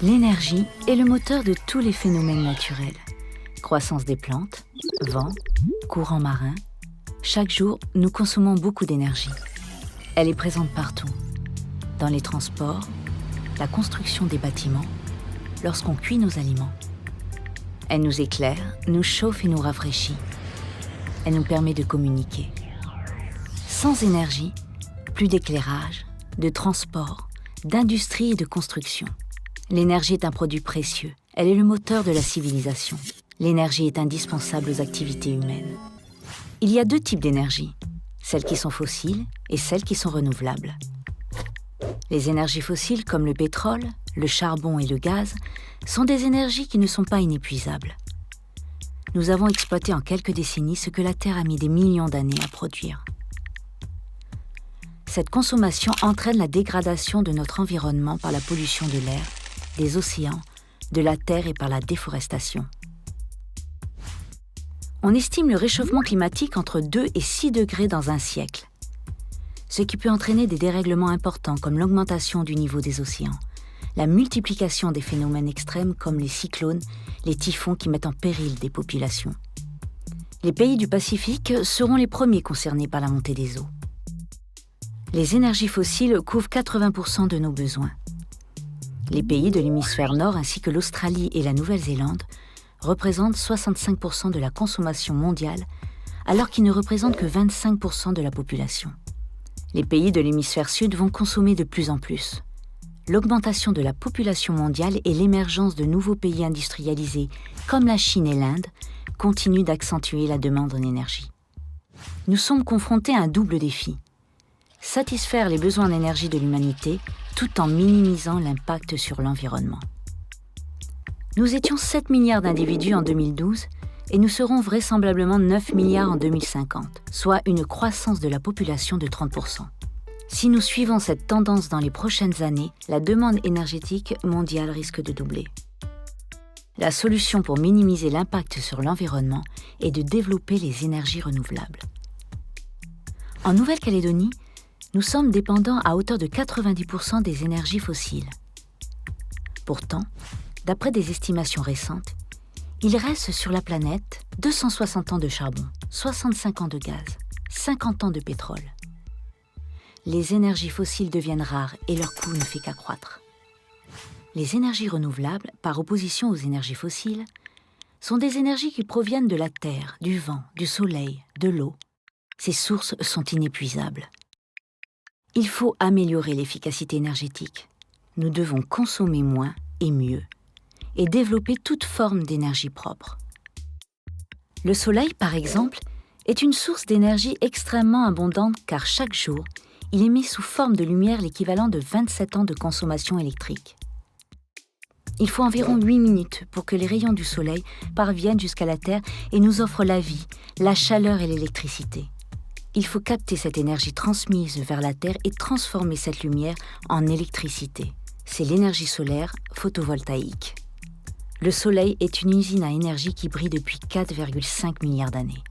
L'énergie est le moteur de tous les phénomènes naturels. Croissance des plantes, vent, courants marins. Chaque jour, nous consommons beaucoup d'énergie. Elle est présente partout. Dans les transports, la construction des bâtiments, lorsqu'on cuit nos aliments. Elle nous éclaire, nous chauffe et nous rafraîchit. Elle nous permet de communiquer. Sans énergie, plus d'éclairage, de transport, d'industrie et de construction. L'énergie est un produit précieux. Elle est le moteur de la civilisation. L'énergie est indispensable aux activités humaines. Il y a deux types d'énergie, celles qui sont fossiles et celles qui sont renouvelables. Les énergies fossiles comme le pétrole, le charbon et le gaz sont des énergies qui ne sont pas inépuisables. Nous avons exploité en quelques décennies ce que la Terre a mis des millions d'années à produire. Cette consommation entraîne la dégradation de notre environnement par la pollution de l'air, des océans, de la terre et par la déforestation. On estime le réchauffement climatique entre 2 et 6 degrés dans un siècle, ce qui peut entraîner des dérèglements importants comme l'augmentation du niveau des océans, la multiplication des phénomènes extrêmes comme les cyclones, les typhons qui mettent en péril des populations. Les pays du Pacifique seront les premiers concernés par la montée des eaux. Les énergies fossiles couvrent 80% de nos besoins. Les pays de l'hémisphère nord ainsi que l'Australie et la Nouvelle-Zélande représentent 65% de la consommation mondiale, alors qu'ils ne représentent que 25% de la population. Les pays de l'hémisphère sud vont consommer de plus en plus. L'augmentation de la population mondiale et l'émergence de nouveaux pays industrialisés, comme la Chine et l'Inde, continuent d'accentuer la demande en énergie. Nous sommes confrontés à un double défi. Satisfaire les besoins d'énergie de l'humanité tout en minimisant l'impact sur l'environnement. Nous étions 7 milliards d'individus en 2012 et nous serons vraisemblablement 9 milliards en 2050, soit une croissance de la population de 30%. Si nous suivons cette tendance dans les prochaines années, la demande énergétique mondiale risque de doubler. La solution pour minimiser l'impact sur l'environnement est de développer les énergies renouvelables. En Nouvelle-Calédonie, nous sommes dépendants à hauteur de 90% des énergies fossiles. Pourtant, d'après des estimations récentes, il reste sur la planète 260 ans de charbon, 65 ans de gaz, 50 ans de pétrole. Les énergies fossiles deviennent rares et leur coût ne fait qu'accroître. Les énergies renouvelables, par opposition aux énergies fossiles, sont des énergies qui proviennent de la terre, du vent, du soleil, de l'eau. Ces sources sont inépuisables. Il faut améliorer l'efficacité énergétique. Nous devons consommer moins et mieux, et développer toute forme d'énergie propre. Le soleil, par exemple, est une source d'énergie extrêmement abondante car chaque jour, il émet sous forme de lumière l'équivalent de 27 ans de consommation électrique. Il faut environ 8 minutes pour que les rayons du soleil parviennent jusqu'à la Terre et nous offrent la vie, la chaleur et l'électricité. Il faut capter cette énergie transmise vers la Terre et transformer cette lumière en électricité. C'est l'énergie solaire photovoltaïque. Le Soleil est une usine à énergie qui brille depuis 4,5 milliards d'années.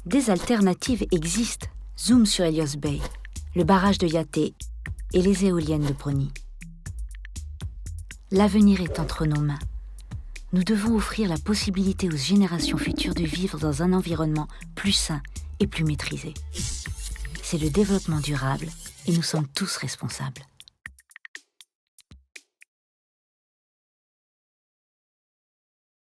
Des alternatives existent. Zoom sur Helios Bay, le barrage de Yaté et les éoliennes de Prony. L'avenir est entre nos mains. Nous devons offrir la possibilité aux générations futures de vivre dans un environnement plus sain et plus maîtrisé. C'est le développement durable et nous sommes tous responsables.